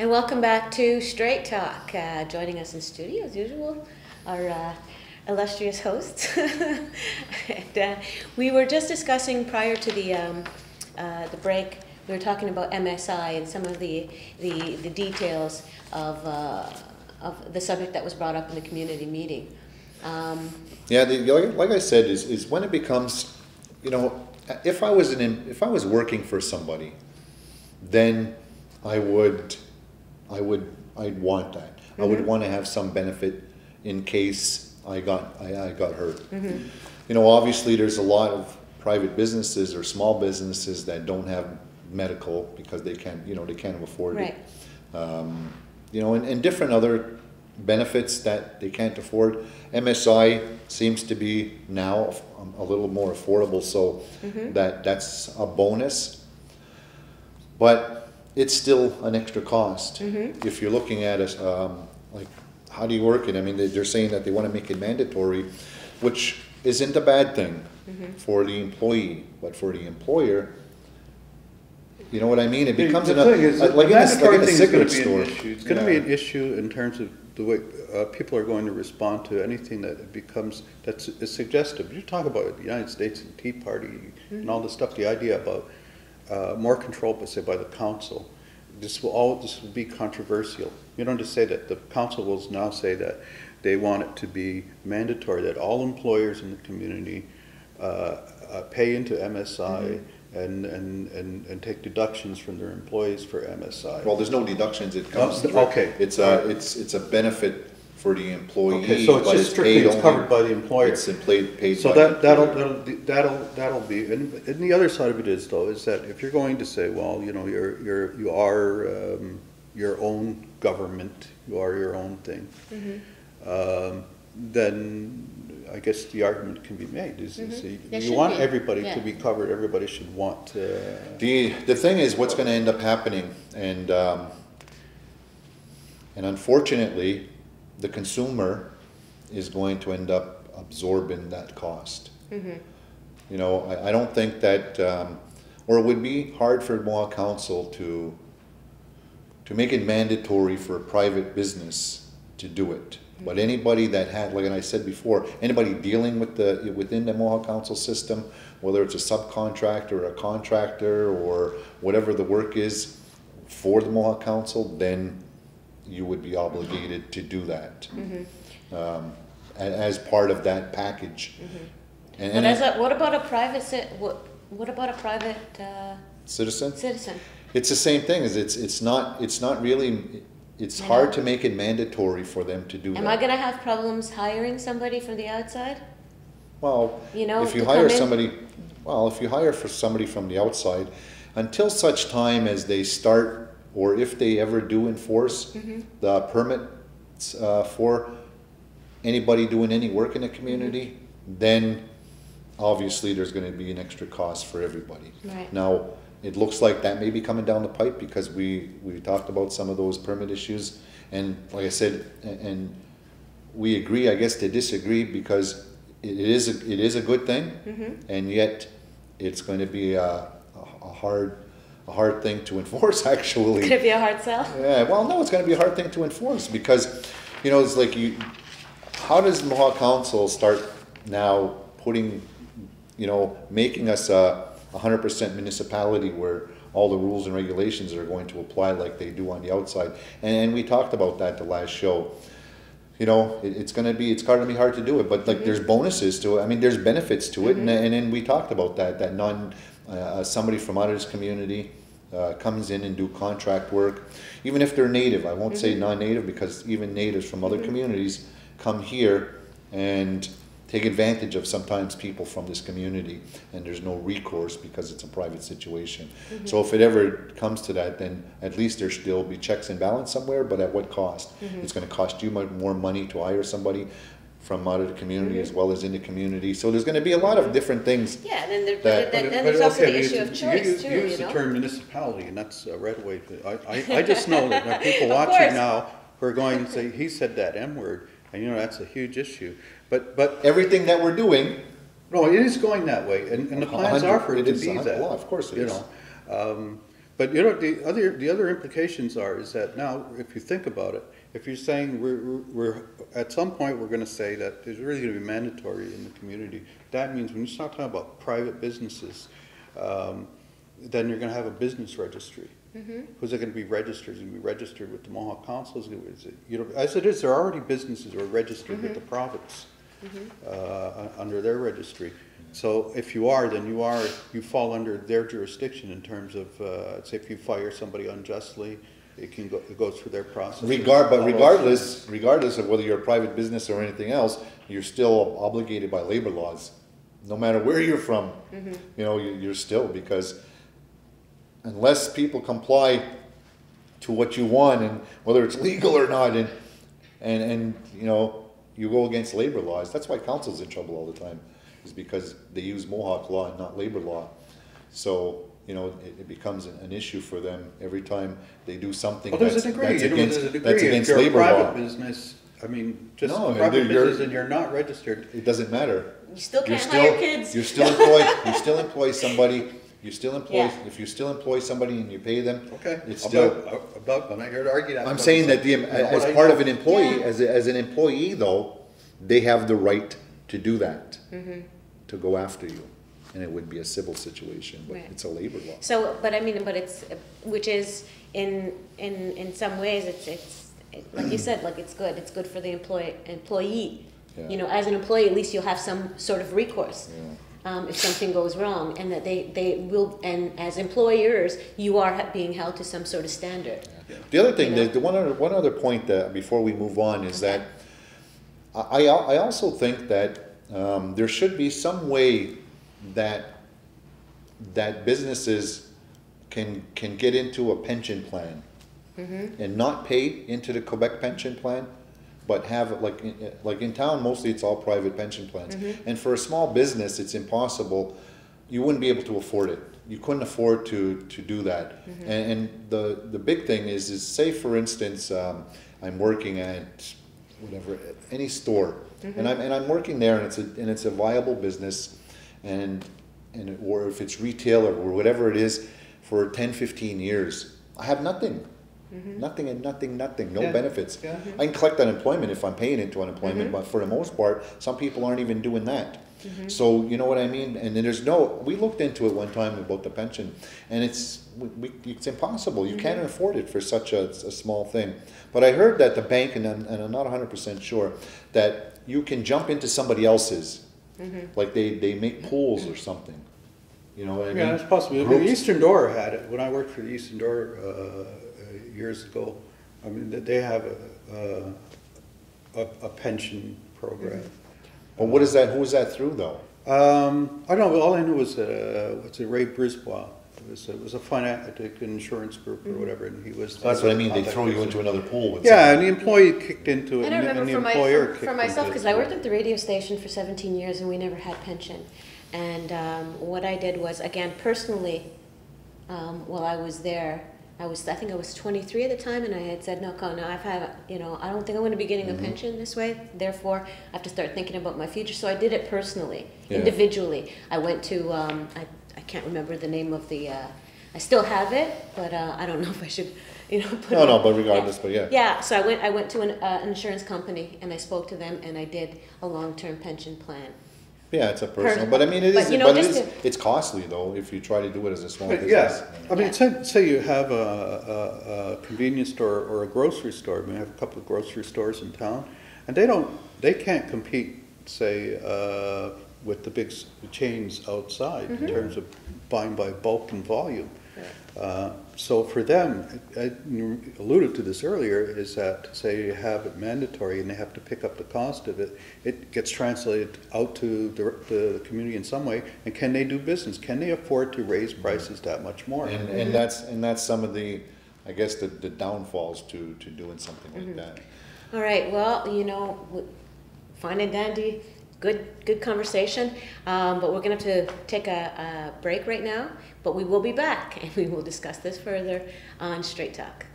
And welcome back to Straight Talk. Joining us in studio, as usual, our illustrious hosts. And, we were just discussing prior to the break. We were talking about MSI and some of the details of the subject that was brought up in the community meeting. Yeah, like I said, is when it becomes, you know, if I was working for somebody, then I'd want that. I would want to have some benefit in case I got hurt. Mm-hmm. You know, obviously there's a lot of private businesses or small businesses that don't have medical because they can't afford right. it. You know, and different other benefits that they can't afford. MSI seems to be now a little more affordable, so that's a bonus. But it's still an extra cost. If you're looking at it, like, how do you work it? I mean, they're saying that they want to make it mandatory, which isn't a bad thing for the employee, but for the employer, you know what I mean? It becomes like in a cigarette store. It's going to be an issue in terms of the way people are going to respond to anything that is suggestive. You talk about the United States and Tea Party and all this stuff, the idea about more control, say, by the council. This will be controversial. You don't just say that. The council will now say that they want it to be mandatory that all employers in the community pay into MSI and take deductions from their employees for MSI. Well, there's no deductions. It comes. Okay. It's a benefit for the employee. Okay, so it's just strictly covered by the employer. It's paid. So that'll be. And the other side of it is that if you're going to say, well, you know, you are your own government, you are your own thing, then I guess the argument can be made is you want everybody to be covered. Everybody should want. The thing is, what's going to end up happening, and unfortunately, the consumer is going to end up absorbing that cost. You know, I don't think that, or it would be hard for Mohawk Council to make it mandatory for a private business to do it. But anybody that had, like I said before, anybody dealing with within the Mohawk Council system, whether it's a subcontractor or a contractor or whatever the work is for the Mohawk Council, then you would be obligated to do that as part of that package. What about a private citizen? Citizen. It's the same thing. It's not really. It's hard to make it mandatory for them to do that. Am I going to have problems hiring somebody from the outside? Well, you know, if you hire somebody from the outside, until such time as they start, or if they ever do enforce the permits for anybody doing any work in the community, then obviously there's going to be an extra cost for everybody. Right. Now, it looks like that may be coming down the pipe because we talked about some of those permit issues, and like I said, and we agree, I guess, to disagree, because it is a good thing, and yet it's going to be a hard thing to enforce. Actually, could it be a hard sell? Yeah, well, no, it's going to be a hard thing to enforce because, you know, it's like how does the Mohawk Council start now putting, you know, making us a 100% municipality where all the rules and regulations are going to apply like they do on the outside, and we talked about that the last show. You know, it's going to be hard to do it, but like there's bonuses to it. I mean, there's benefits to it, and then we talked about that somebody from out of this community comes in and do contract work, even if they're native. I won't say non-native, because even natives from other communities come here and take advantage of sometimes people from this community, and there's no recourse because it's a private situation. So if it ever comes to that, then at least there still be checks and balance somewhere, but at what cost? It's going to cost you more money to hire somebody from out of the community as well as in the community. So there's going to be a lot of different things. Yeah, and then there's also the issue of choice, too. You use the term municipality, and that's right away. I just know that there are people watching now who are going to say, he said that M word, and you know, that's a huge issue. But everything that we're doing, no, it is going that way, and the plans are for it to be that. Well, of course it is. Know, But you know, the other implications is that now, if you think about it, if you're saying we're at some point we're going to say that it's really going to be mandatory in the community, that means when you start talking about private businesses, then you're going to have a business registry. Who's it going to be registered? It's going to be registered with the Mohawk Council. You know, as it is, there are already businesses who are registered with the province under their registry. So if you are, then you fall under their jurisdiction in terms of, say, if you fire somebody unjustly, it goes through their process. Regardless of whether you're a private business or anything else, you're still obligated by labor laws, no matter where you're from. You know, you're still, because unless people comply to what you want, and whether it's legal or not, and you know, you go against labor laws. That's why council's in trouble all the time, is because they use Mohawk law and not labor law. So, you know, it becomes an issue for them every time they do something that's against if you're labor a private law. Business, I mean, just No, private business and you're not registered. It doesn't matter. You still can't hire kids. You're still employed. You still employ somebody. You still employ. Yeah. If you still employ somebody and you pay them, Okay. it's still. I'm not here to argue that. I'm saying that as part of an employee, Yeah. as an employee though, they have the right to do that, to go after you, and it would be a civil situation, but Right. it's a labor law. So, but I mean, but it's, which is in some ways, it's like you said, like it's good for the employee. Yeah. You know, as an employee, at least you'll have some sort of recourse. If something goes wrong, and that they will, and as employers, you are being held to some sort of standard. The other thing, You know? the one other point that before we move on is that I also think that there should be some way that businesses can get into a pension plan and not pay into the Quebec pension plan, but have like in town mostly it's all private pension plans, and for a small business it's impossible. You wouldn't be able to afford it. You couldn't afford to do that. And the big thing is say for instance I'm working at whatever, any store, and I'm working there, and it's a viable business, or if it's retail or whatever it is, for 10-15 years, I have nothing. Nothing and nothing, no Yeah. benefits. Yeah. I can collect unemployment if I'm paying into unemployment, but for the most part, some people aren't even doing that. So, you know what I mean? And then we looked into it one time about the pension, and it's impossible. You can't afford it for such a small thing. But I heard that the bank, and I'm not 100% sure, that you can jump into somebody else's, like they make pools or something. You know what I mean? Yeah, it's possible. The Eastern Door had it when I worked for the Eastern Door years ago. I mean, they have a pension program. Well, what is that? Who is that through though? I don't know. All I knew was Ray Brisbois. It was a financial insurance group or whatever, and he was. That's what I mean. They throw you into another pool. With Yeah, and the employee kicked into it, And I remember and the for employer kicked for myself, into because it. I worked at the radio station for 17 years and we never had pension. And what I did was, again, personally, while I was there, I think I was 23 at the time, and I had said, no, I've had, I don't think I'm going to be getting a pension this way. Therefore, I have to start thinking about my future. So I did it personally, individually. I went to, I can't remember the name of the, I still have it, but I don't know if I should, put No, but regardless, but yeah. Yeah, so I went to an insurance company, and I spoke to them, and I did a long-term pension plan. Yeah, it's a personal, but I mean, it's costly though if you try to do it as a small business. Yeah, I mean, say you have a convenience store or a grocery store. We have a couple of grocery stores in town, and they can't compete, say, with the big chains outside in terms of buying by bulk and volume. So for them, I alluded to this earlier, is that say you have it mandatory and they have to pick up the cost of it, it gets translated out to the community in some way. And can they do business? Can they afford to raise prices that much more? And that's some of the, I guess, the downfalls to doing something like that. All right, well, fine and dandy, good conversation, but we're going to have to take a break right now, but we will be back and we will discuss this further on Straight Talk.